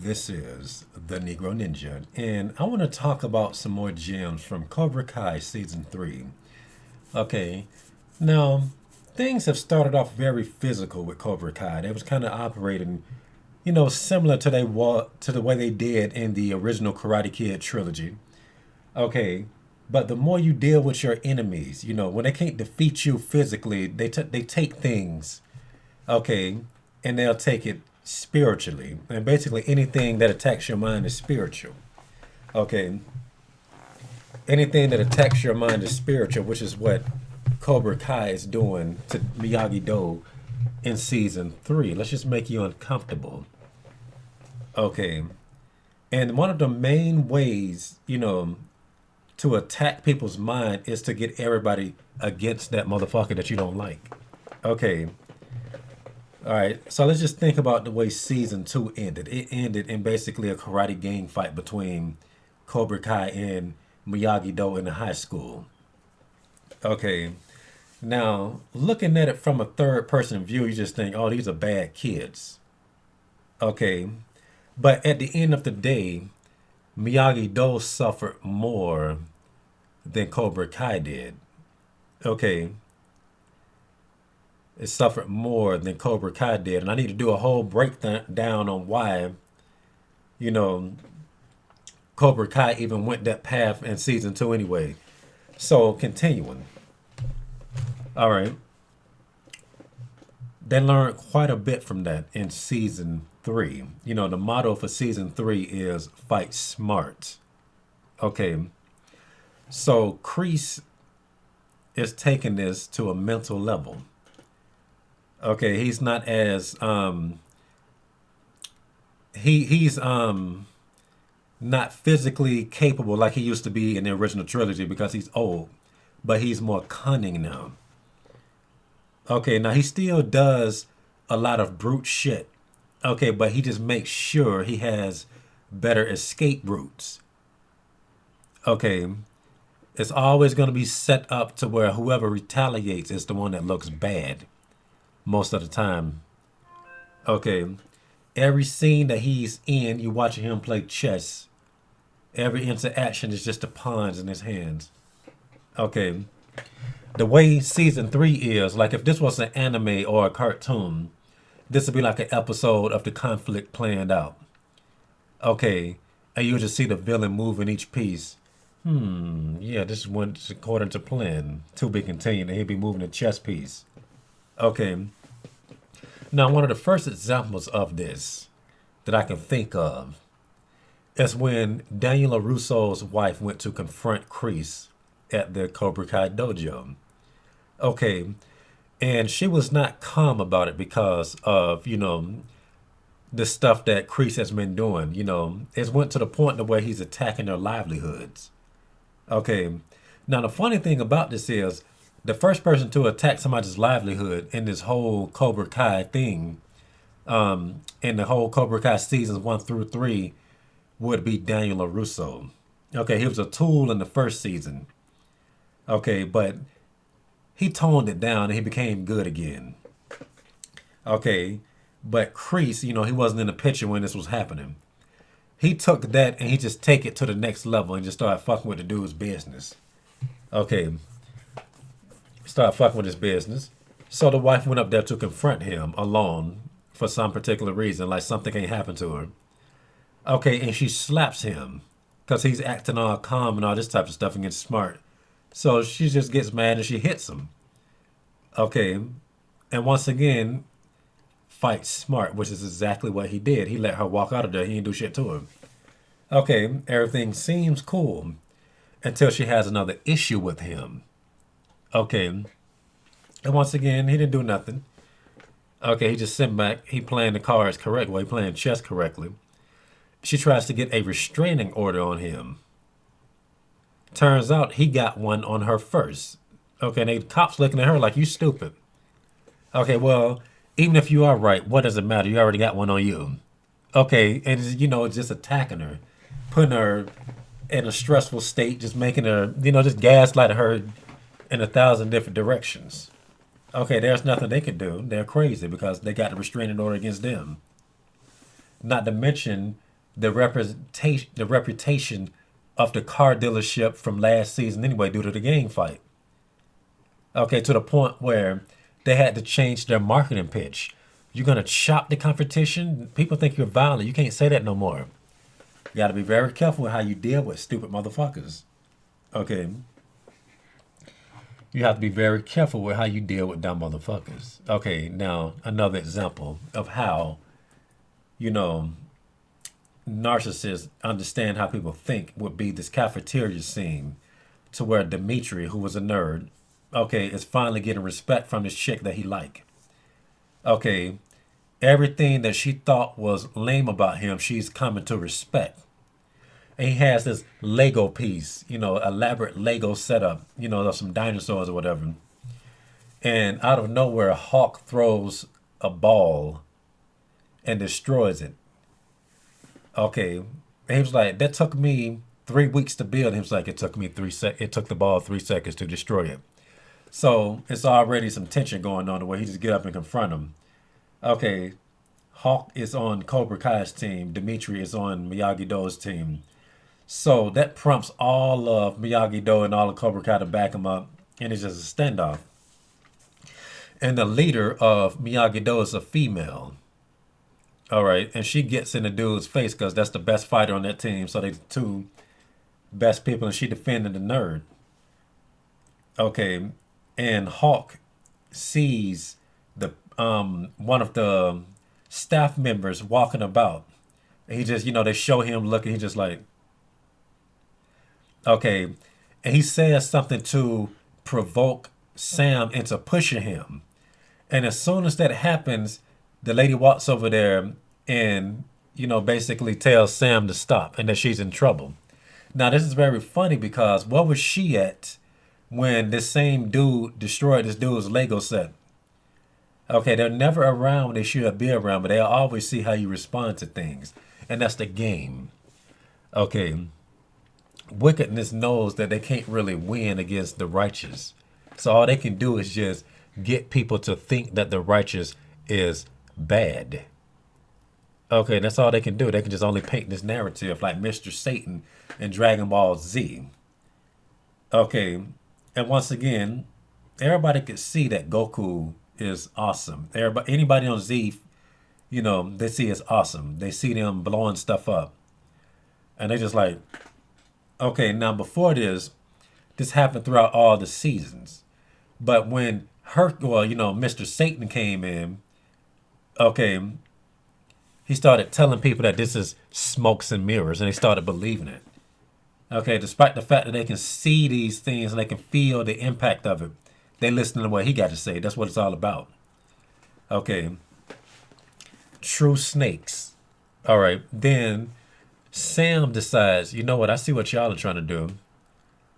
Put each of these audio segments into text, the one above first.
This is the Negro Ninja, and I want to talk about some more gems from Cobra Kai Season 3. Okay, now things have started off very physical with Cobra Kai. They was kind of operating, similar to to the way they did in the original Karate Kid trilogy. Okay, but the more you deal with your enemies, when they can't defeat you physically, they take things, okay, and they'll take it spiritually. And basically, anything that attacks your mind is spiritual. Okay, anything that attacks your mind is spiritual, which is what Cobra Kai is doing to Miyagi Do in season 3. Let's just make you uncomfortable. Okay, and one of the main ways, to attack people's mind is to get everybody against that motherfucker that you don't like. Okay, all right, so let's just think about the way season 2 ended. It ended in basically a karate gang fight between Cobra Kai and Miyagi Do in the high school. Okay, now looking at it from a third person view, you just think, oh, these are bad kids. Okay, but at the end of the day, Miyagi Do suffered more than Cobra Kai did. Okay, it suffered more than Cobra Kai did, and I need to do a whole breakdown on why, you know, Cobra Kai even went that path in season 2 anyway. So continuing, all right, they learned quite a bit from that in season 3. The motto for season 3 is fight smart. Okay, so Kreese is taking this to a mental level. Okay, he's not as he's not physically capable like he used to be in the original trilogy because he's old, but he's more cunning now. Okay, now he still does a lot of brute shit. Okay, but he just makes sure he has better escape routes. Okay, it's always going to be set up to where whoever retaliates is the one that looks bad most of the time. Okay, every scene that he's in, you watching him play chess. Every interaction is just the pawns in his hands. Okay, the way season 3 is, like if this was an anime or a cartoon, this would be like an episode of the conflict planned out. Okay, and you just see the villain moving each piece. Yeah, this went according to plan. To be continued, and he'll be moving a chess piece. Okay, now one of the first examples of this that I can think of is when Daniel LaRusso's wife went to confront Kreese at the Cobra Kai dojo. Okay, and she was not calm about it because of, the stuff that Kreese has been doing. It went to the point to where he's attacking their livelihoods. Okay, now the funny thing about this is the first person to attack somebody's livelihood in this whole Cobra Kai thing, in the whole Cobra Kai seasons 1 through 3, would be Daniel LaRusso. Okay, he was a tool in the first season. Okay, but he toned it down and he became good again. Okay, but Kreese, he wasn't in the picture when this was happening. He took that and he just take it to the next level and just started fucking with the dude's business. Okay, start fucking with his business. So the wife went up there to confront him alone for some particular reason, like something ain't happened to her. Okay, and she slaps him because he's acting all calm and all this type of stuff and gets smart. So she just gets mad and she hits him. Okay, and once again, fight smart, which is exactly what he did. He let her walk out of there. He didn't do shit to her. Okay, everything seems cool until she has another issue with him. Okay, and once again, he didn't do nothing. Okay, he just sitting back. He playing the cards correctly. He playing chess correctly. She tries to get a restraining order on him. Turns out he got one on her first. Okay, and the cops looking at her like, you stupid. Okay, well, even if you are right, what does it matter? You already got one on you. Okay, and it's just attacking her, putting her in a stressful state, just making her, just gaslighting her in 1,000 different directions. Okay, there's nothing they can do. They're crazy because they got the restraining order against them. Not to mention the reputation of the car dealership from last season anyway due to the gang fight. Okay, to the point where they had to change their marketing pitch. You're gonna chop the competition. People think you're violent. You can't say that no more. You got to be very careful with how you deal with stupid motherfuckers. Okay, you have to be very careful with how you deal with dumb motherfuckers. Okay, now another example of how you know narcissists understand how people think would be this cafeteria scene to where Dimitri, who was a nerd, okay, is finally getting respect from this chick that he like. Okay, everything that she thought was lame about him, she's coming to respect. And he has this Lego piece, elaborate Lego setup, of some dinosaurs or whatever. And out of nowhere, Hawk throws a ball and destroys it. Okay, and he was like, "That took me 3 weeks to build." He was like, It took the ball 3 seconds to destroy it." So it's already some tension going on the way he just get up and confront him. Okay, Hawk is on Cobra Kai's team. Dimitri is on Miyagi Do's team. So that prompts all of Miyagi Do and all of Cobra Kai to back him up, and it's just a standoff. And the leader of Miyagi Do is a female. All right, and she gets in the dude's face because that's the best fighter on that team. So they the two best people, and she defending the nerd. Okay, and Hawk sees the one of the staff members walking about. And he just, they show him looking. He just like, okay, and he says something to provoke Sam into pushing him. And as soon as that happens, the lady walks over there and, basically tells Sam to stop and that she's in trouble. Now, this is very funny because where was she at when this same dude destroyed this dude's Lego set? Okay, they're never around when they should be around, but they'll always see how you respond to things. And that's the game. Okay, wickedness knows that they can't really win against the righteous. So all they can do is just get people to think that the righteous is bad. Okay, that's all they can do. They can just only paint this narrative like Mr. Satan in Dragon Ball Z. Okay, and once again, everybody could see that Goku is awesome. Anybody on Z, they see it's awesome. They see them blowing stuff up. And they just like, okay, now before this happened throughout all the seasons. But when Mr. Satan came in, okay, he started telling people that this is smokes and mirrors, and they started believing it. Okay, despite the fact that they can see these things and they can feel the impact of it, they listen to what he got to say. That's what it's all about. Okay, true snakes. All right, then Sam decides, you know what? I see what y'all are trying to do.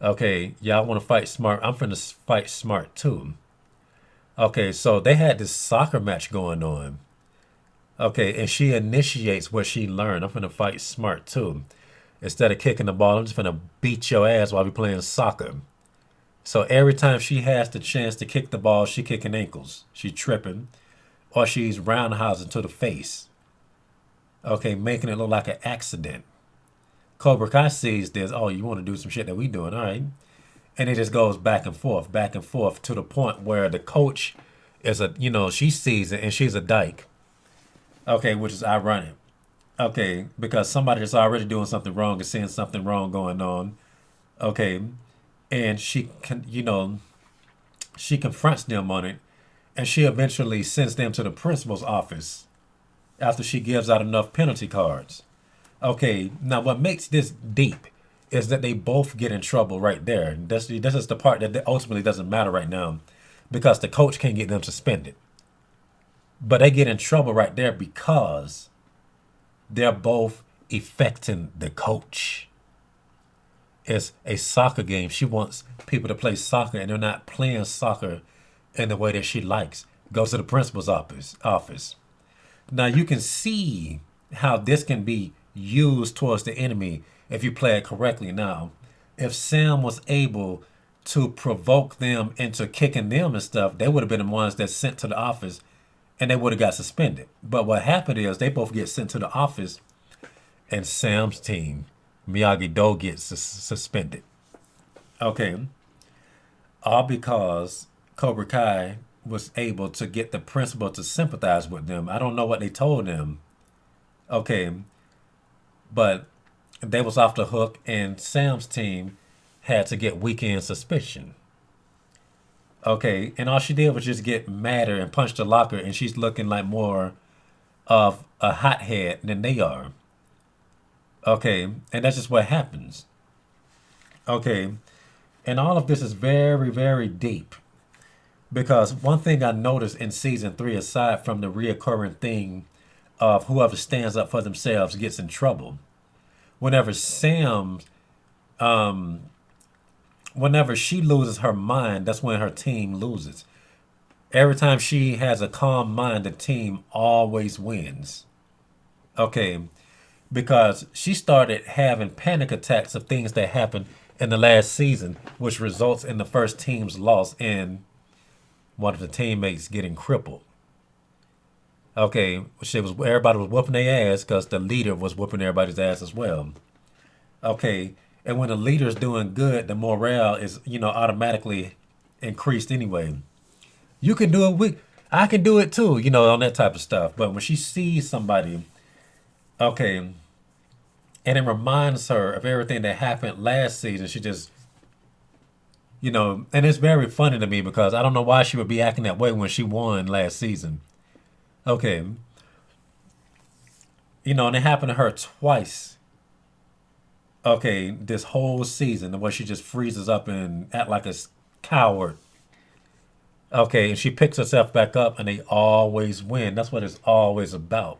Okay, y'all want to fight smart. I'm finna fight smart too. Okay, so they had this soccer match going on. Okay, and she initiates what she learned. I'm finna fight smart too. Instead of kicking the ball, I'm just finna beat your ass while we playing soccer. So every time she has the chance to kick the ball, she kicking ankles. She tripping, or she's roundhousing to the face. Okay, making it look like an accident. Cobra Kai sees this. Oh, you want to do some shit that we doing, all right? And it just goes back and forth to the point where the coach is she sees it and she's a dyke. Okay, which is ironic. Okay, because somebody that's already doing something wrong is seeing something wrong going on. Okay, and she confronts them on it, and she eventually sends them to the principal's office after she gives out enough penalty cards. Okay, now what makes this deep is that they both get in trouble right there. This is the part that ultimately doesn't matter right now because the coach can't get them suspended. But they get in trouble right there because they're both affecting the coach. It's a soccer game. She wants people to play soccer, and they're not playing soccer in the way that she likes. Goes to the principal's office. Now you can see how this can be used towards the enemy if you play it correctly. Now, if Sam was able to provoke them into kicking them and stuff, they would have been the ones that sent to the office and they would have got suspended. But what happened is they both get sent to the office and Sam's team, Miyagi-Do gets suspended. Okay, all because Cobra Kai was able to get the principal to sympathize with them. I don't know what they told them. Okay, but they was off the hook, and Sam's team had to get weekend suspension. Okay, and all she did was just get madder and punch the locker, and she's looking like more of a hothead than they are. Okay, and that's just what happens. Okay, and all of this is very, very deep because one thing I noticed in season three, aside from the reoccurring thing of whoever stands up for themselves gets in trouble, whenever Sam, um, whenever she loses her mind, that's when her team loses. Every time she has a calm mind, the team always wins. Okay, because she started having panic attacks of things that happened in the last season, which results in the first team's loss and one of the teammates getting crippled. Okay, which it was everybody was whooping their ass because the leader was whooping everybody's ass as well. Okay, and when the leader's doing good, the morale is automatically increased anyway. You can do it. I can do it too. On that type of stuff. But when she sees somebody, okay, and it reminds her of everything that happened last season, she just and it's very funny to me because I don't know why she would be acting that way when she won last season. Okay, and it happened to her twice. Okay, this whole season, the way she just freezes up and act like a coward. Okay, and she picks herself back up, and they always win. That's what it's always about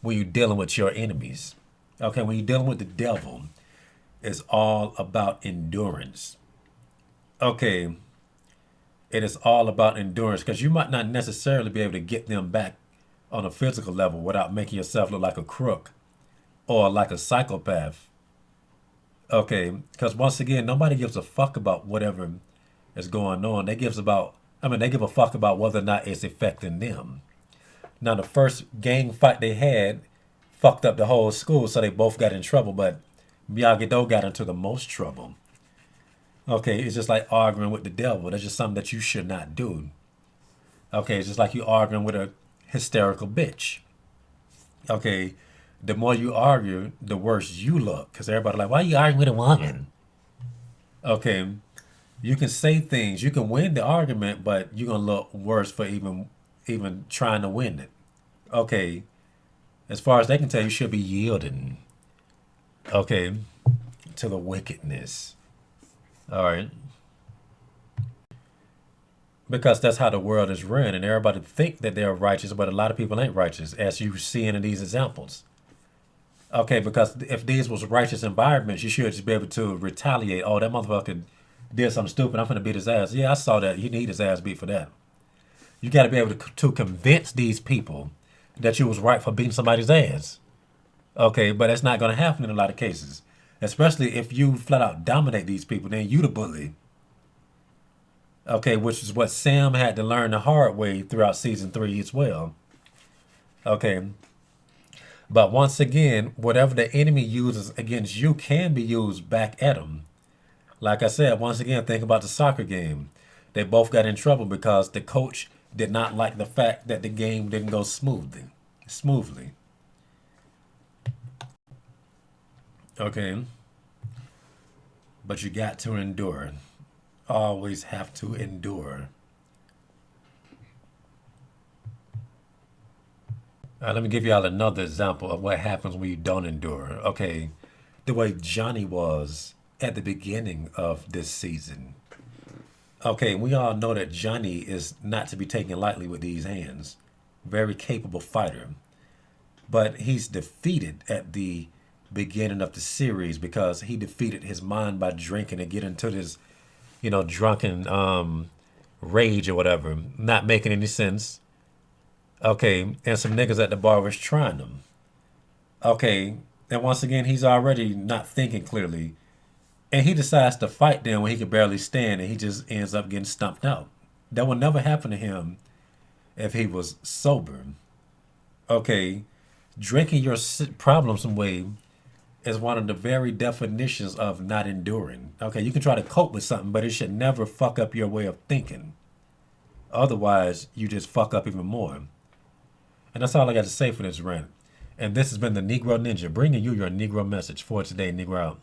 when you're dealing with your enemies. Okay, when you're dealing with the devil, it's all about endurance. Okay, it is all about endurance because you might not necessarily be able to get them back on a physical level without making yourself look like a crook or like a psychopath. Okay, because once again, nobody gives a fuck about whatever is going on. They give a fuck about whether or not it's affecting them. Now, the first gang fight they had fucked up the whole school, so they both got in trouble, but Miyagi-Do got into the most trouble. Okay, it's just like arguing with the devil. That's just something that you should not do. Okay, it's just like you arguing with a hysterical bitch. Okay, the more you argue, the worse you look. Because everybody like, why are you arguing with a woman? Okay, you can say things, you can win the argument, but you're gonna look worse for even trying to win it. Okay, as far as they can tell, you should be yielding. Okay, to the wickedness. All right, because that's how the world is run, and everybody think that they're righteous, but a lot of people ain't righteous, as you see in these examples. Okay, because if these was righteous environments, you should just be able to retaliate. Oh, that motherfucker did something stupid. I'm gonna beat his ass. Yeah, I saw that. You need his ass beat for that. You got to be able to convince these people that you was right for beating somebody's ass. Okay, but that's not gonna happen in a lot of cases, especially if you flat out dominate these people. Then you the bully. Okay, which is what Sam had to learn the hard way throughout season three as well. Okay, but once again, whatever the enemy uses against you can be used back at them. Like I said, once again, think about the soccer game. They both got in trouble because the coach did not like the fact that the game didn't go smoothly. Smoothly. Okay. But you got to endure. Always have to endure. Let me give y'all another example of what happens when you don't endure. Okay. The way Johnny was at the beginning of this season. Okay, we all know that Johnny is not to be taken lightly with these hands. Very capable fighter. But he's defeated at the beginning of the series because he defeated his mind by drinking and getting into this, drunken rage or whatever. Not making any sense. Okay, and some niggas at the bar was trying him. Okay, and once again, he's already not thinking clearly. And he decides to fight them when he can barely stand and he just ends up getting stumped out. That would never happen to him if he was sober. Okay, drinking your problems away is one of the very definitions of not enduring. Okay, you can try to cope with something, but it should never fuck up your way of thinking. Otherwise, you just fuck up even more. And that's all I got to say for this rant. And this has been the Negro Ninja, bringing you your Negro message for today, Negro out.